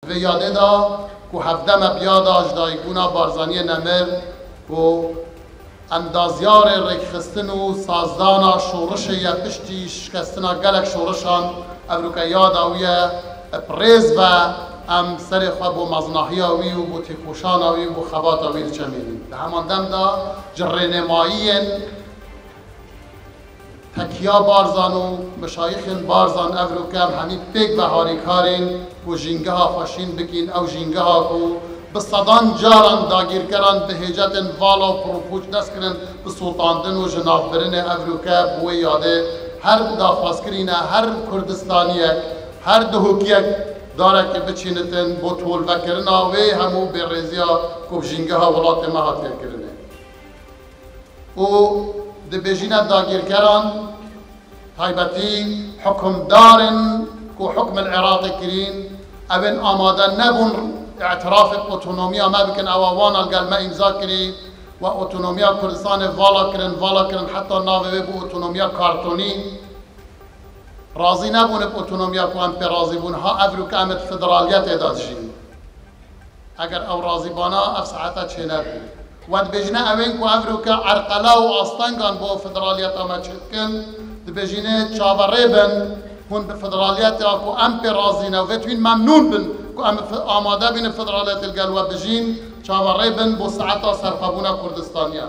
و یاده دا که هفدم بیاد آجدایگونا بارزانی نمر که اندازیار ریخستن و سازدانا شورش یا پشتی شکستنا گلک شورشان افروکا یاد آویه پریز و ام سر خواه بو مزناحی آوی و بو تیخوشان آوی و بو خبات آوی چمیدیم به همان دم دا جرنمایی تکیا بارزان و مشایخ بارزان افروکا همی پیک و هاریکارین و جینگه ها خوشین بکین او جینگه ها کو بصدان جاران داگیر کرن به هجت والا و پروپوچ دست کرن به سلطاندن و جناب برن افروکا بوی یاده هر دافاز کرینه هر کردستانیک هر دهوکیک داره که بچینتن با طول وکرن آوی همو بیرزیا کبجینگه ها ولات ما هاتیر کرنه و ده بجینه داگیر کرن تایبتی حکم دارن که حکم العراق کرین اوین آماده نبون اعتراف اتونومیا ما بکن اووان الگل ما امضا کری و اتونومیا کردستان والا کرن حتی ناوه بو اتونومیا کارتونی راضی نبونه به اتونومیا که هم پی راضی بونه ها افروکا امت فدرالیت ایداد جین اگر او راضی بانا اف ساعتا چه نبید و بجنه اوین که افروکا عرقلا و آستانگان با فدرالیت اما چهدکن بجنه چاوره بن هون به فدرالیت که ام پی راضی نو ویتوین ممنون بن که ام آماده بین فدرالیت الگل و بجین چاوره بن با ساعتا سرخبونه کردستانیا